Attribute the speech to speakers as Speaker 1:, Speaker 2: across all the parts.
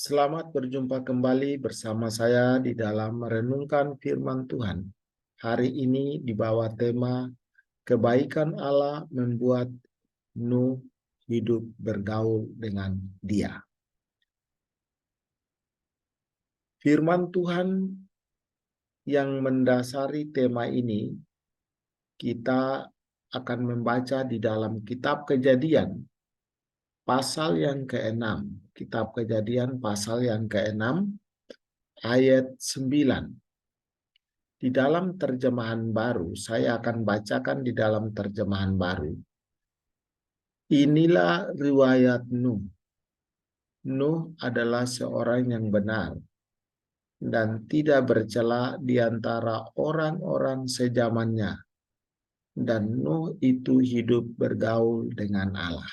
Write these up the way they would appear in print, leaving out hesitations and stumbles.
Speaker 1: Selamat berjumpa kembali bersama saya di dalam merenungkan firman Tuhan. Hari ini di bawah tema kebaikan Allah membuat Nuh hidup bergaul dengan Dia. Firman Tuhan yang mendasari tema ini kita akan membaca di dalam kitab Kejadian pasal yang ke-6. Kitab Kejadian pasal yang ke-6 ayat 9. Di dalam terjemahan baru, saya akan bacakan di dalam terjemahan baru. Inilah riwayat Nuh. Nuh adalah seorang yang benar dan tidak bercela di antara orang-orang sezamannya. Dan Nuh itu hidup bergaul dengan Allah.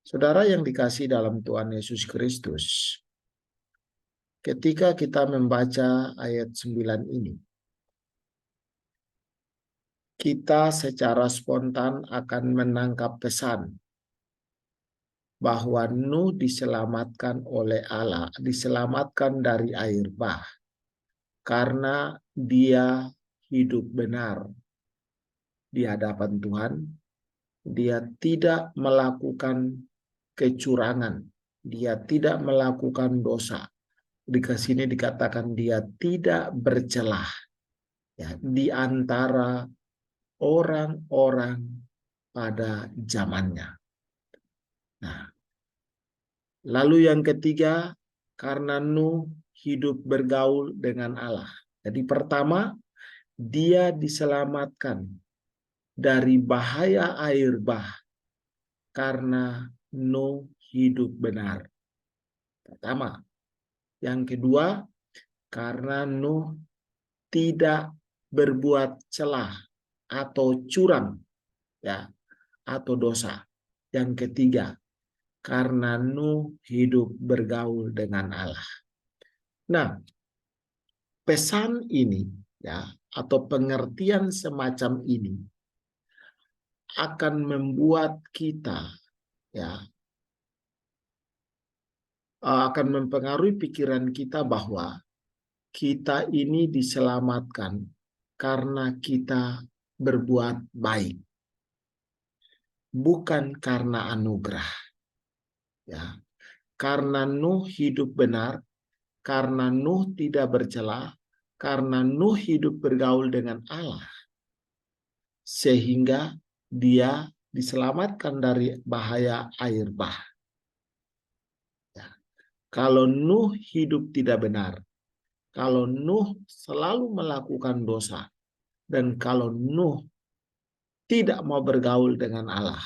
Speaker 1: Saudara yang dikasihi dalam Tuhan Yesus Kristus, ketika kita membaca ayat 9 ini, kita secara spontan akan menangkap pesan bahwa Nuh diselamatkan oleh Allah, diselamatkan dari air bah, karena dia hidup benar di hadapan Tuhan. Dia tidak melakukan kecurangan, dia tidak melakukan dosa. Di sini dikatakan dia tidak bercelah ya, di antara orang-orang pada zamannya. Nah, lalu yang ketiga, karena Nuh hidup bergaul dengan Allah. Jadi pertama, dia diselamatkan dari bahaya air bah karena Nuh hidup benar. Pertama. Yang kedua, karena Nuh tidak berbuat celah atau curang ya, atau dosa. Yang ketiga, karena Nuh hidup bergaul dengan Allah. Nah, pesan ini ya, atau pengertian semacam ini akan membuat kita ya, akan mempengaruhi pikiran kita bahwa kita ini diselamatkan karena kita berbuat baik, bukan karena anugerah. Ya, karena Nuh hidup benar, karena Nuh tidak bercela, karena Nuh hidup bergaul dengan Allah, sehingga dia diselamatkan dari bahaya air bah. Ya. Kalau Nuh hidup tidak benar, kalau Nuh selalu melakukan dosa, dan kalau Nuh tidak mau bergaul dengan Allah,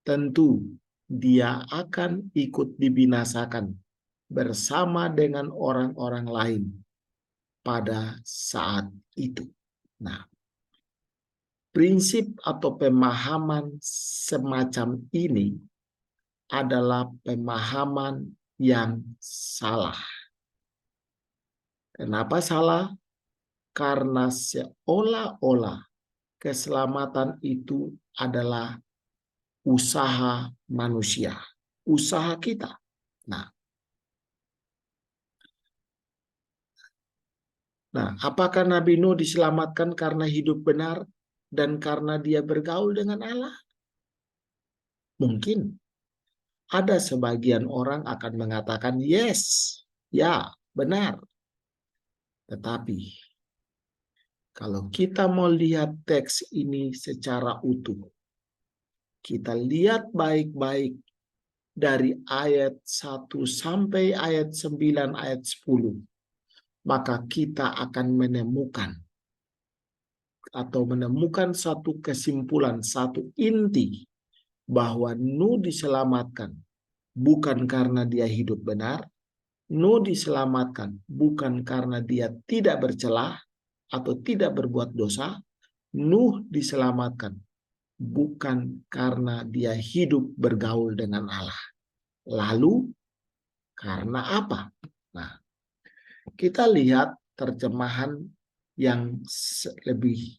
Speaker 1: tentu dia akan ikut dibinasakan bersama dengan orang-orang lain pada saat itu. Nah, prinsip atau pemahaman semacam ini adalah pemahaman yang salah. Kenapa salah? Karena seolah-olah keselamatan itu adalah usaha manusia, usaha kita. Nah, apakah Nabi Nuh diselamatkan karena hidup benar dan karena dia bergaul dengan Allah? Mungkin. Ada sebagian orang akan mengatakan yes, ya, benar. Tetapi kalau kita mau lihat teks ini secara utuh, kita lihat baik-baik dari ayat 1 sampai ayat 9, ayat 10, maka kita akan menemukan satu kesimpulan, satu inti bahwa Nuh diselamatkan bukan karena dia hidup benar, Nuh diselamatkan bukan karena dia tidak bercelah atau tidak berbuat dosa, Nuh diselamatkan bukan karena dia hidup bergaul dengan Allah. Lalu karena apa? Nah, kita lihat terjemahan yang lebih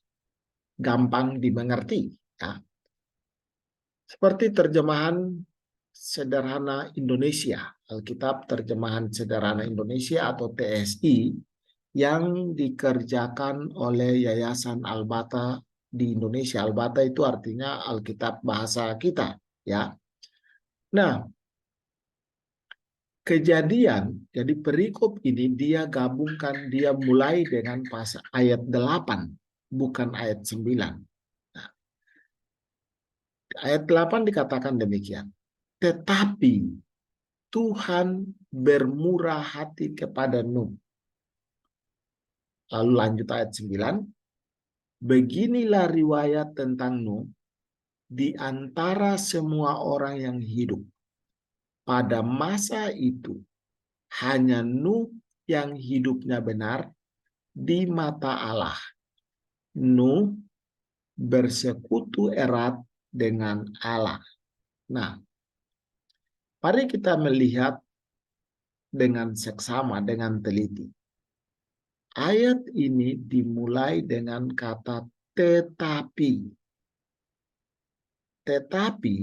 Speaker 1: gampang dimengerti. Ya. Seperti terjemahan Sederhana Indonesia, Alkitab Terjemahan Sederhana Indonesia atau TSI, yang dikerjakan oleh Yayasan Al-Bata di Indonesia. Al-Bata itu artinya Alkitab bahasa kita, ya. Nah, Kejadian, jadi perikop ini dia gabungkan, dia mulai dengan pasal ayat 8, bukan ayat 9. Nah, ayat 8 dikatakan demikian. Tetapi Tuhan bermurah hati kepada Nuh. Lalu lanjut ayat 9. Beginilah riwayat tentang Nuh di antara semua orang yang hidup. Pada masa itu, hanya Nuh yang hidupnya benar di mata Allah. Nuh bersekutu erat dengan Allah. Nah, mari kita melihat dengan seksama, dengan teliti. Ayat ini dimulai dengan kata tetapi. Tetapi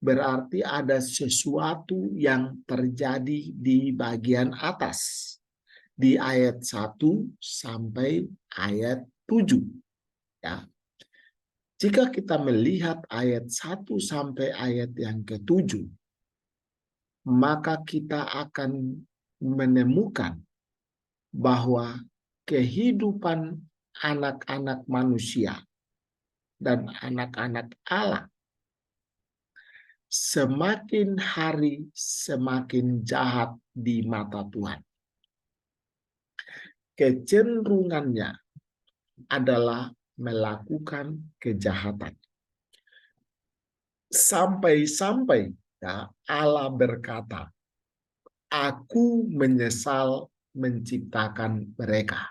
Speaker 1: berarti ada sesuatu yang terjadi di bagian atas. Di ayat 1 sampai ayat 7. Ya. Jika kita melihat ayat 1 sampai ayat yang ke-7, maka kita akan menemukan bahwa kehidupan anak-anak manusia dan anak-anak Allah semakin hari semakin jahat di mata Tuhan. Kecenderungannya adalah melakukan kejahatan. Sampai-sampai ya, Allah berkata, "Aku menyesal menciptakan mereka.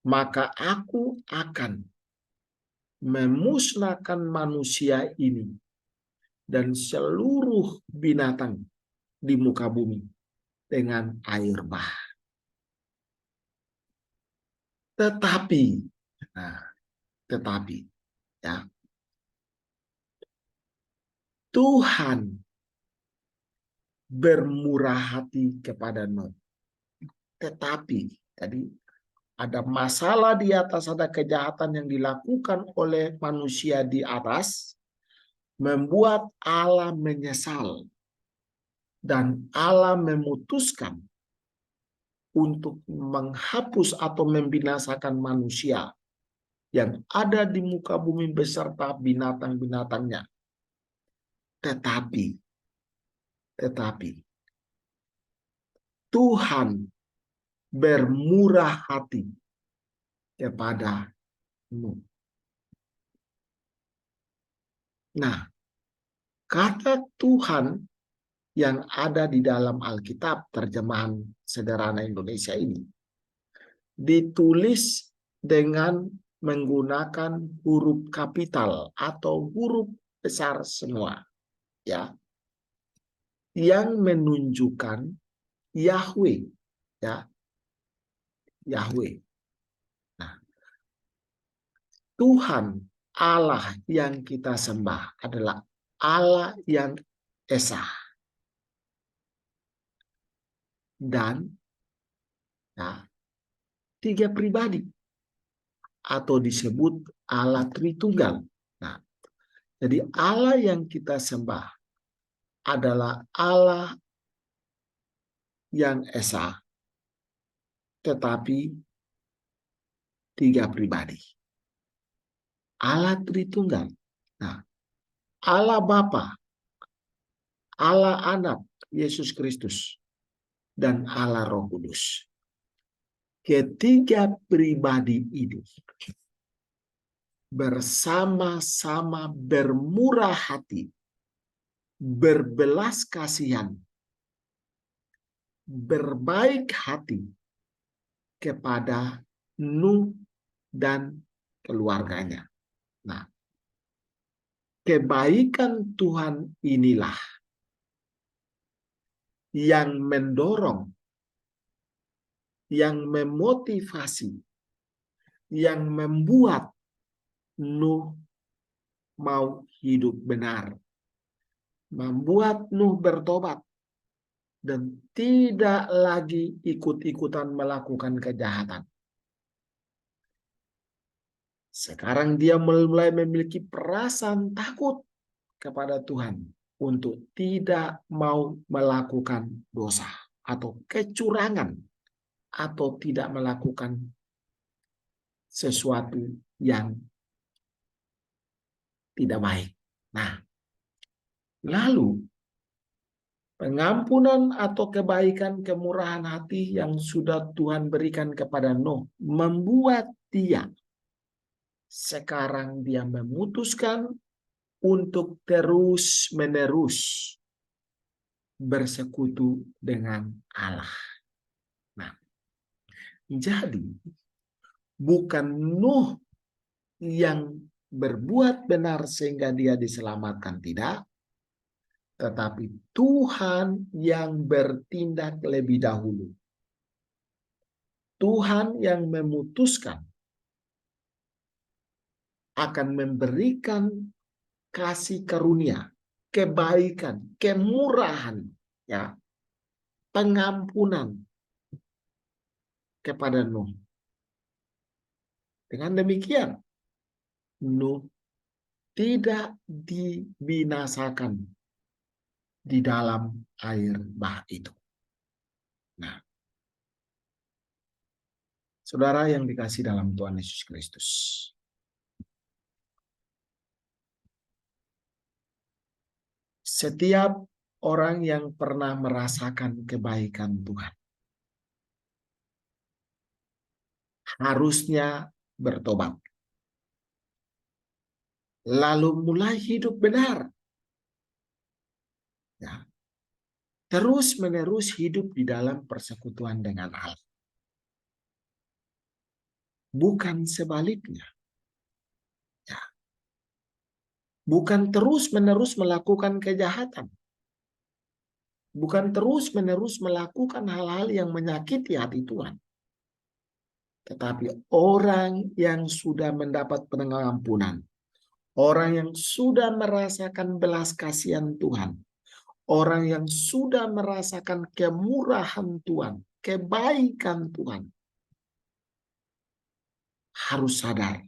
Speaker 1: Maka aku akan memusnahkan manusia ini dan seluruh binatang di muka bumi dengan air bah." Tetapi, nah, tetapi, ya, Tuhan bermurah hati kepada Nuh. Tetapi, tadi ada masalah di atas, ada kejahatan yang dilakukan oleh manusia di atas, membuat Allah menyesal. Dan Allah memutuskan untuk menghapus atau membinasakan manusia yang ada di muka bumi beserta binatang-binatangnya. Tetapi Tuhan bermurah hati kepada Nuh. Nah, kata Tuhan yang ada di dalam Alkitab terjemahan sederhana Indonesia ini ditulis dengan menggunakan huruf kapital atau huruf besar semua, ya, yang menunjukkan Yahweh, ya, Yahweh. Nah, Tuhan Allah yang kita sembah adalah Allah yang esa. Dan ya, 3 pribadi atau disebut Allah Tritunggal. Nah, jadi Allah yang kita sembah adalah Allah yang esa, tetapi 3 pribadi. Allah Tritunggal. Nah, Allah Bapa, Allah Anak, Yesus Kristus, dan Allah Roh Kudus. Ketiga pribadi ini bersama-sama bermurah hati, berbelas kasihan, berbaik hati kepada Nuh dan keluarganya. Nah, kebaikan Tuhan inilah yang mendorong, yang memotivasi, yang membuat Nuh mau hidup benar membuat Nuh bertobat dan tidak lagi ikut-ikutan melakukan kejahatan. Sekarang dia mulai memiliki perasaan takut kepada Tuhan untuk tidak mau melakukan dosa atau kecurangan atau tidak melakukan sesuatu yang tidak baik. Nah, lalu pengampunan atau kebaikan kemurahan hati yang sudah Tuhan berikan kepada Nuh membuat dia sekarang dia memutuskan untuk terus-menerus bersekutu dengan Allah. Nah, jadi bukan Nuh yang berbuat benar sehingga dia diselamatkan, tidak. Tetapi Tuhan yang bertindak lebih dahulu. Tuhan yang memutuskan akan memberikan kasih karunia, kebaikan, kemurahan, ya, pengampunan kepada Nuh. Dengan demikian, Nuh tidak dibinasakan di dalam air bah itu. Nah, saudara yang dikasih dalam Tuhan Yesus Kristus, setiap orang yang pernah merasakan kebaikan Tuhan harusnya bertobat. Lalu mulai hidup benar. Ya. Terus-menerus hidup di dalam persekutuan dengan Allah. Bukan sebaliknya. Ya. Bukan terus-menerus melakukan kejahatan. Bukan terus-menerus melakukan hal-hal yang menyakiti hati Tuhan. Tetapi orang yang sudah mendapat pengampunan, orang yang sudah merasakan belas kasihan Tuhan, orang yang sudah merasakan kemurahan Tuhan, kebaikan Tuhan, harus sadar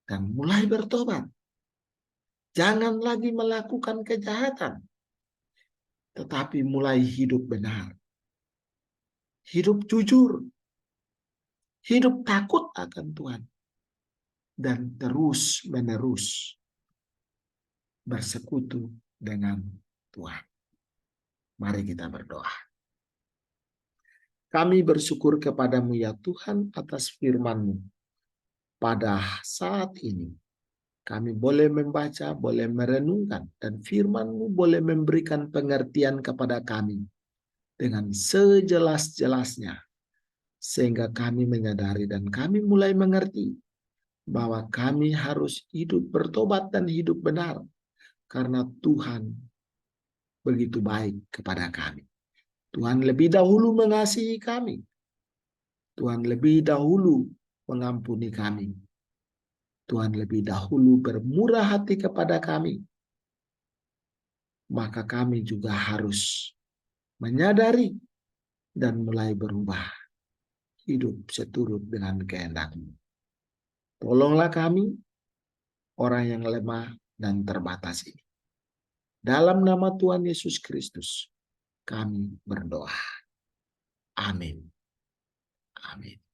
Speaker 1: dan mulai bertobat. Jangan lagi melakukan kejahatan, tetapi mulai hidup benar. Hidup jujur. Hidup takut akan Tuhan. Dan terus-menerus bersekutu dengan Tuhan. Mari kita berdoa. Kami bersyukur kepadamu ya Tuhan atas firman-Mu. Pada saat ini kami boleh membaca, boleh merenungkan, dan firman-Mu boleh memberikan pengertian kepada kami dengan sejelas-jelasnya. Sehingga kami menyadari dan kami mulai mengerti bahwa kami harus hidup bertobat dan hidup benar. Karena Tuhan begitu baik kepada kami. Tuhan lebih dahulu mengasihi kami. Tuhan lebih dahulu mengampuni kami. Tuhan lebih dahulu bermurah hati kepada kami. Maka kami juga harus menyadari dan mulai berubah. Hidup seturut dengan kehendak-Mu. Tolonglah kami, orang yang lemah dan terbatas ini. Dalam nama Tuhan Yesus Kristus, kami berdoa. Amin. Amin.